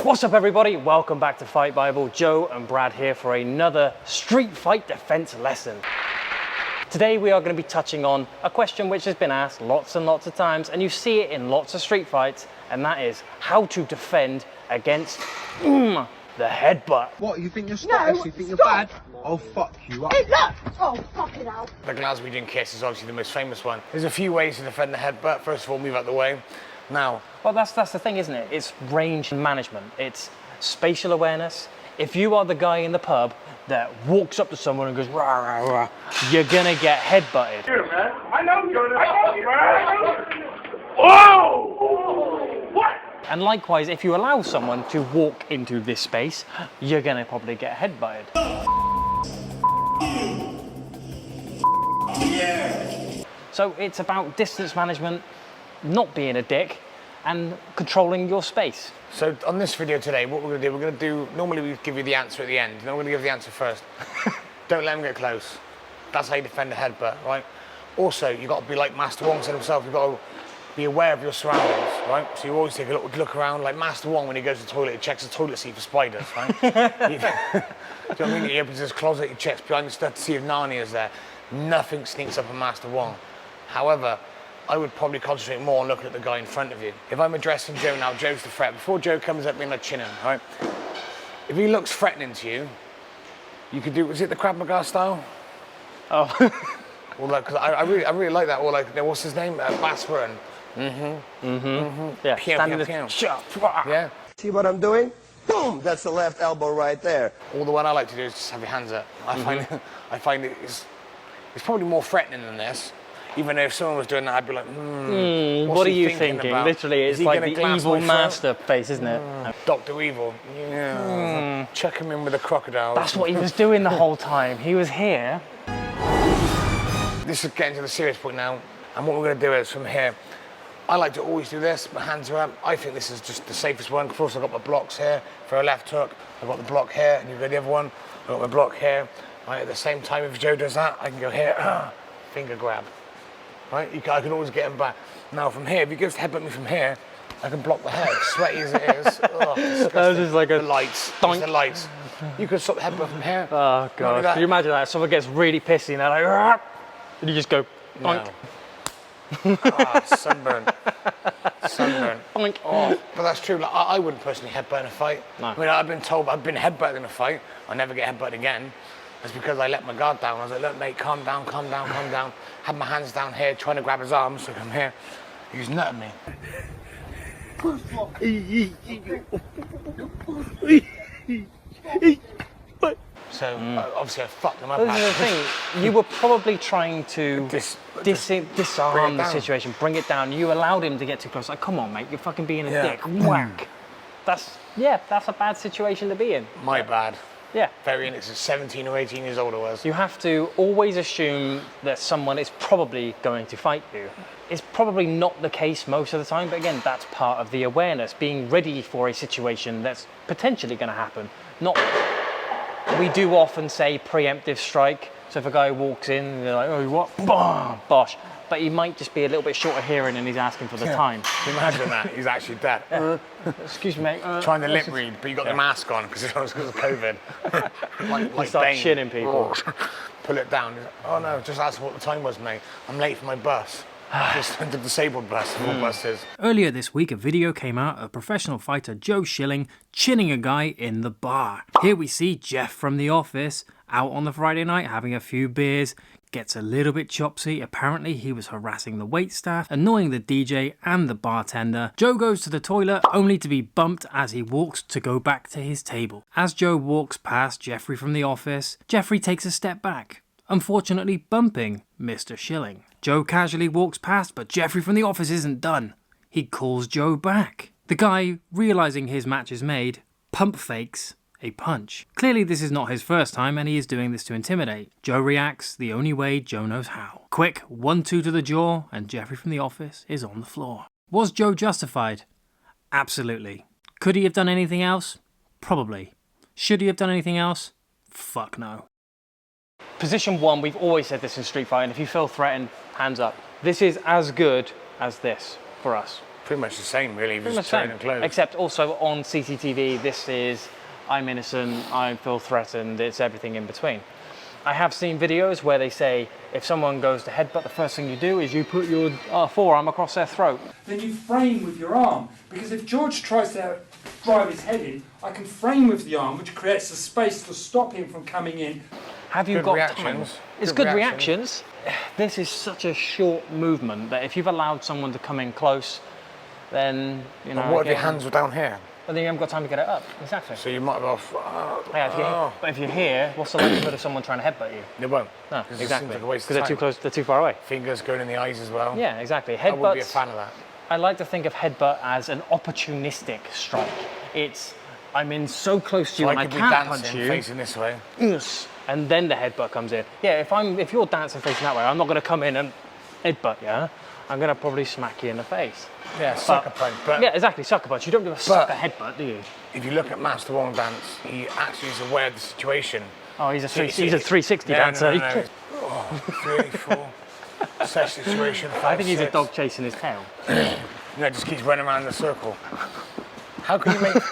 What's up everybody? Welcome back to Fight Bible. Joe and Brad here for another street fight defense lesson. Today we are going to be touching on a question which has been asked lots and lots of times, and you see it in lots of street fights, and that is how to defend against the headbutt. What, you think you're Scottish? You think you're bad? I'll fuck you up. Hey, look! Oh, fucking hell. The Glaswegian kiss is obviously the most famous one. There's a few ways to defend the headbutt. First of all, move out the way. Now, well, that's the thing, isn't it? It's range management. It's spatial awareness. If you are the guy in the pub that walks up to someone and goes rah rah rah, you're gonna get headbutted. Here, man. I know you. Whoa! What? And likewise, if you allow someone to walk into this space, you're gonna probably get headbutted. So it's about distance management, not being a dick, and controlling your space. so on this video today, what we're going to do, normally we give you the answer at the end. Then we're going to give the answer first. Don't let them get close. That's how you defend a headbutt, right? Also, you've got to be like Master Wong said himself, you've got to be aware of your surroundings, right? So you always take a look around, like Master Wong when he goes to the toilet, he checks the toilet seat for spiders, right? Do you know what I mean? He opens his closet, he checks behind the stuff to see if Narnia's there. Nothing sneaks up on Master Wong. However, I would probably concentrate more on looking at the guy in front of you. If I'm addressing Joe now, Joe's the threat. Before Joe comes up and I chin him, right? If he looks threatening to you, you could do, is it the Krav Maga style? Oh. Well, because I really like that. Or like, what's his name? Basper and Yeah, Pew, standing pew, there. pew. Yeah. See what I'm doing? Boom! That's the left elbow right there. Or the one I like to do is just have your hands up. I find it's probably more threatening than this. Even though if someone was doing that, I'd be like, What are you thinking? about? Literally, Is it's he like gonna the glass evil my throat? master face, isn't it? Dr. Evil. Yeah. Chuck him in with a crocodile. That's what he was doing the whole time. He was here. This is getting to the serious point now. And what we're going to do is from here, I like to always do this. My hands are up. I think this is just the safest one. Of course, I've got my blocks here for a left hook. I've got the block here, and you've got the other one. I've got my block here. Right, at the same time, if Joe does that, I can go here, finger grab. Right, I can always get him back. Now from here, if he goes to headbutt me from here, I can block the head, sweaty as it is. Oh, disgusting. That was just like a the lights. doink. It's the lights. You can stop the headbutt from here. Oh god! Can you imagine that? Someone gets really pissy and they're like, "Rah!" And you just go, No. doink. Sunburn. Sunburn. Doink. Oh, but that's true. Like, I wouldn't personally headbutt in a fight. No. I mean, I've been told I've been headbutted in a fight. I'll never get headbutted again. That's because I let my guard down. I was like, look, mate, calm down, calm down, calm down. Had my hands down here, trying to grab his arms. So I'm here. He was nutting me. So obviously I fucked him up. This is the thing. You were probably trying to disarm the situation, bring it down. You allowed him to get too close. Like, come on, mate, you're fucking being a dick. Whack. That's a bad situation to be in. My bad. Yeah. Very innocent. 17 or 18 years old I was. You have to always assume that someone is probably going to fight you. It's probably not the case most of the time, but again, that's part of the awareness, being ready for a situation that's potentially going to happen. We do often say preemptive strike. So if a guy walks in, they're like, oh, what? Bam, bosh. But he might just be a little bit short of hearing and he's asking for the time. Imagine that. He's actually dead. Excuse me, mate. Trying to lip read, but you got the mask on because it was because of COVID. like start Bane. shitting people. Pull it down. Oh no, just ask what the time was, mate. I'm late for my bus. Just the disabled bus, all buses. Earlier this week, a video came out of professional fighter Joe Schilling chinning a guy in the bar. Here we see Jeff from The Office out on the Friday night having a few beers, gets a little bit chopsy. Apparently he was harassing the waitstaff, annoying the DJ and the bartender. Joe goes to the toilet only to be bumped as he walks to go back to his table. As Joe walks past Jeffrey from The Office, Jeffrey takes a step back, unfortunately bumping Mr. Schilling. Joe casually walks past, but Jeffrey from The Office isn't done. He calls Joe back. The guy, realizing his match is made, pump fakes a punch. Clearly this is not his first time and he is doing this to intimidate. Joe reacts the only way Joe knows how. Quick 1-2 to the jaw and Jeffrey from The Office is on the floor. Was Joe justified? Absolutely. Could he have done anything else? Probably. Should he have done anything else? Fuck no. Position one, we've always said this in street fighting, if you feel threatened, hands up. This is as good as this for us. Pretty much the same, really. Pretty much Just the turning same. clothes. Except also on CCTV, this is, I'm innocent, I feel threatened, it's everything in between. I have seen videos where they say, if someone goes to headbutt, the first thing you do is you put your forearm across their throat. Then you frame with your arm, because if George tries to drive his head in, I can frame with the arm, which creates a space to stop him from coming in. Have you Good got reactions. time? It's Good good reactions. reactions. This is such a short movement that if you've allowed someone to come in close, then, you know... But what if your hands were down here? But then you haven't got time to get it up. Exactly. So you might have... Yeah, but if you're here, what's the likelihood of someone trying to headbutt you? They won't. No, 'Cause exactly. It seems like a waste Because of they're too time. close, they're too far away. Fingers going in the eyes as well. Yeah, exactly. I wouldn't be a Headbutts, fan of that. I like to think of headbutt as an opportunistic strike. It's, I'm in so close to you So and I could be can't punch dancing, you. facing this way. Yes. And then the headbutt comes in. Yeah, if you're dancing facing that way, I'm not going to come in and headbutt you. I'm going to probably smack you in the face. Yeah, sucker punch. But Yeah, exactly, sucker punch. You don't do a sucker headbutt, do you? if you look at Master Wong dance, he actually is aware of the situation. Oh, he's a See- 360 Yeah, dancer. No. Oh, 34. Such situation. I think he's a dog chasing his tail. Just keeps running around in a circle. How can you make...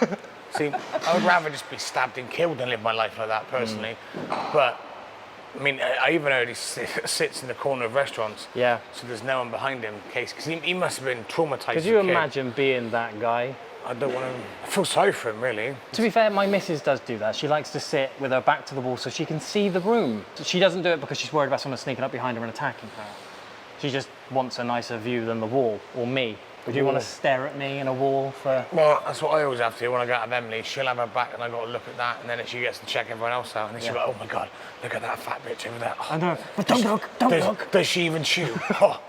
See, I would rather just be stabbed and killed than live my life like that, personally. But, I mean, I even heard he sits in the corner of restaurants. Yeah. So there's no one behind him in case... Because he must have been traumatised. Could you imagine being that guy? I don't want to... I feel sorry for him, really. To be fair, my missus does do that. She likes to sit with her back to the wall so she can see the room. She doesn't do it because she's worried about someone sneaking up behind her and attacking her. She just wants a nicer view than the wall, or me. Would you want to stare at me in a wall for... Well, that's what I always have to do when I go out of Emily. She'll have her back and I got to look at that, and then she gets to check everyone else out, and then she'll go, oh my God, look at that fat bitch over there. Oh, I know, but don't look, don't look. Does she even chew? Oh.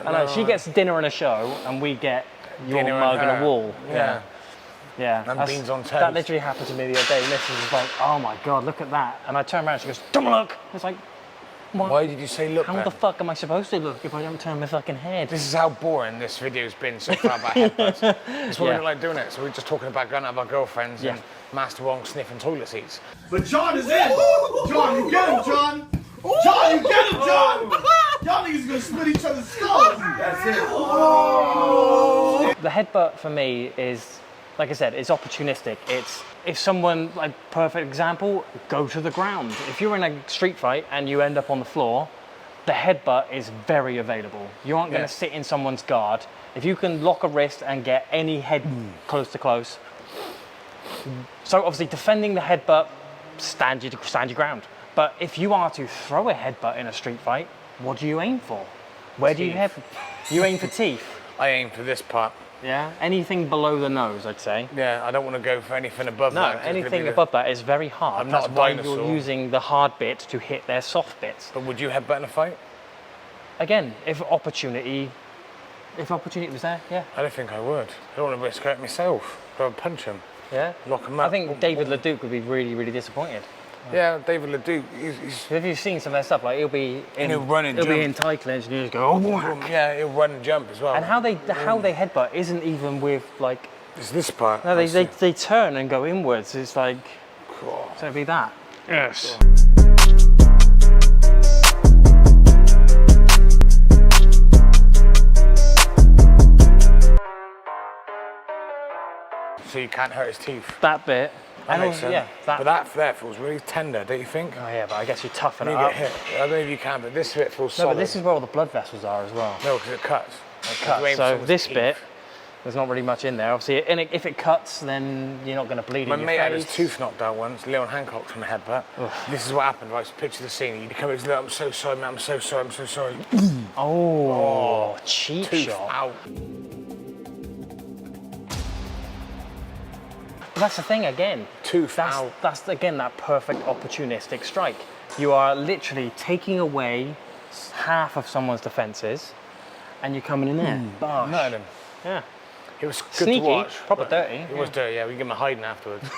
I know, she gets dinner and a show, and we get your Dinner mug and and a her. wall. Yeah. Yeah. And That's- beans on toast. That literally happened to me the other day. Mrs. was like, oh my God, look at that. And I turned around and she goes, don't look. It's like, what? Why did you say look How then? the fuck am I supposed to look if I don't turn my fucking head? This is how boring this video's been so far about headbutts. That's why we Yeah. don't like doing it. So we're just talking about going out with our girlfriends Yeah. and Master Wong sniffing toilet seats. But John is in. John, you get him, John. John, you get him, John. Y'all niggas gonna split each other's skulls. That's it. The headbutt for me is, like I said, it's opportunistic. It's if someone, like perfect example, go to the ground. If you're in a street fight and you end up on the floor, the headbutt is very available. You aren't going Yeah. to sit in someone's guard. If you can lock a wrist and get any head close to close. So obviously defending the headbutt, stand your ground. But if you are to throw a headbutt in a street fight, what do you aim for? Where do you have? You aim for teeth. I aim for this part. Yeah, anything below the nose, I'd say. Yeah, I don't want to go for anything above No, that. 'cause it's gonna anything be the- above that is very hard. I'm not That's a why dinosaur. you're using the hard bit to hit their soft bits. But would you headbutt in a fight? Again, if opportunity was there, yeah. I don't think I would. I don't want to risk hurting myself. I'd punch him. Yeah. Lock him up. I think David Leduc would be really, really disappointed. Yeah, David Leduc, he's If you've seen some of their stuff, like he'll be in, he'll run and he'll be jump. in tight clinch and you just go, oh, whack. yeah, he'll run and jump as well. And how they headbutt isn't even with like, It's this part. no, I see. they turn and go inwards. It's like, so it'd be that. Yes. So you can't hurt his teeth. That bit. That And makes also, sense. yeah, that. But that there feels really tender, don't you think? Oh yeah, but I guess you toughen When it you up. get hit. I don't know if you can, but this bit feels No, solid. but this is where all the blood vessels are as well. No, because it cuts. It You cuts. aim for So someone's this teeth. bit, there's not really much in there. Obviously, and if it cuts, then you're not going to bleed My in your mate face. had his tooth knocked out once, Leon Hancock from the headbutt. This is what happened, right? So picture the scene. You come into I'm so sorry, man, I'm so sorry, I'm so sorry. Oh, cheap Tooth shot. out. But that's the thing again. Tooth that's, out. That's again that perfect opportunistic strike. You are literally taking away half of someone's defences, and you're coming in there. Bosh. Nut at him. Yeah. It was good Sneaky, to watch. proper but dirty, It was dirty, yeah. We give him a hiding afterwards.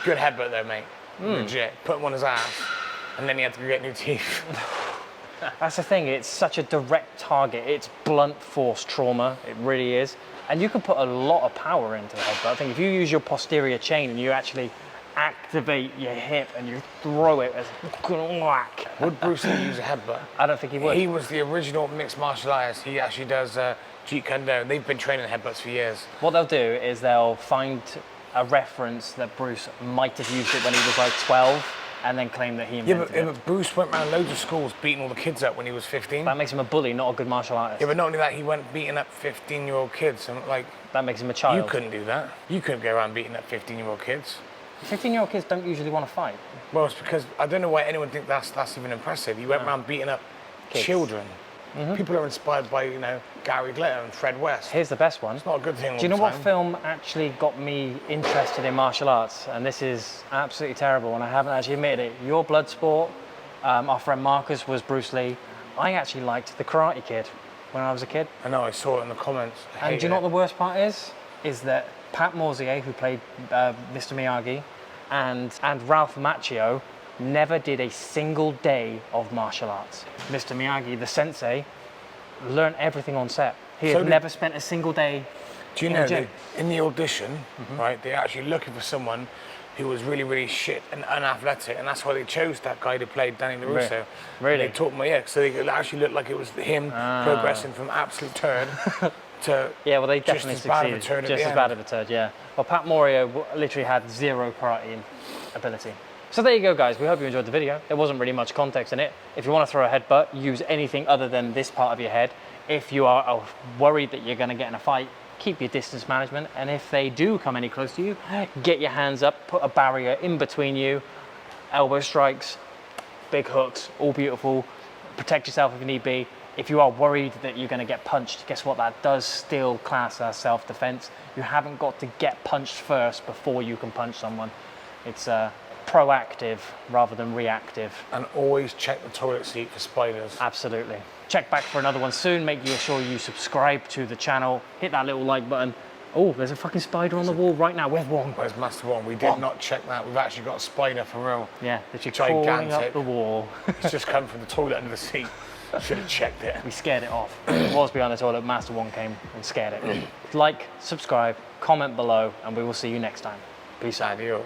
Good headbutt though, mate. Legit. Put him on his ass, and then he had to go get new teeth. That's the thing. It's such a direct target. It's blunt force trauma. It really is. And you can put a lot of power into the headbutt. I think if you use your posterior chain and you actually activate your hip and you throw it as whack. Would Bruce Lee use a headbutt? I don't think he would. He was the original mixed martial artist. He actually does Jeet Kune Do. They've been training headbutts for years. What they'll do is they'll find a reference that Bruce might have used it when he was like 12 and then claim that he invented it. But Bruce went around loads of schools beating all the kids up when he was 15. That makes him a bully, not a good martial artist. Yeah, but not only that, he went beating up 15-year-old kids. And like, that makes him a child. you couldn't do that. You couldn't go around beating up 15-year-old kids. 15-year-old kids don't usually want to fight. Well, it's because I don't know why anyone thinks that's even impressive. You went around beating up Kids. children. People are inspired by, you know, Gary Glitter and Fred West. Here's the best one. It's not a good thing all Do you know the what time. film actually got me interested in martial arts? And this is absolutely terrible, and I haven't actually admitted it. Your Bloodsport, our friend Marcus was Bruce Lee. I actually liked The Karate Kid when I was a kid. I know, I saw it in the comments. And do you know what the worst part is? Is that Pat Morzier, who played Mr. Miyagi, and Ralph Macchio never did a single day of martial arts. Mr. Miyagi, the sensei, learned everything on set. He had never spent a single day. Do you know, in the audition, right, they're actually looking for someone who was really, really shit and unathletic, and that's why they chose that guy to play Danny LaRusso. Really? They taught him, yeah, so they actually looked like it was him progressing from absolute turd to Yeah, well, they definitely just as bad of a succeeded. turd at Just the as end. bad of a turd, yeah. Well, Pat Morzier literally had zero karate ability. So there you go, guys. We hope you enjoyed the video. There wasn't really much context in it. If you want to throw a headbutt, use anything other than this part of your head. If you are worried that you're going to get in a fight, keep your distance management. And if they do come any close to you, get your hands up, put a barrier in between you, elbow strikes, big hooks, all beautiful. Protect yourself if you need be. If you are worried that you're going to get punched, guess what? That does still class as self-defense. You haven't got to get punched first before you can punch someone. It's proactive rather than reactive. And always check the toilet seat for spiders. Absolutely. Check back for another one soon. Make sure you subscribe to the channel. Hit that little like button. Oh, there's a fucking spider on the wall right now. Where's one? Where's Master One? We did not check that. We've actually got a spider for real. Yeah, literally crawling up Gigantic. the wall. It's just come from the toilet under the seat. Should have checked it. We scared it off. It was behind the toilet. Master One came and scared it. Like, subscribe, comment below, and we will see you next time. Peace out. Adios.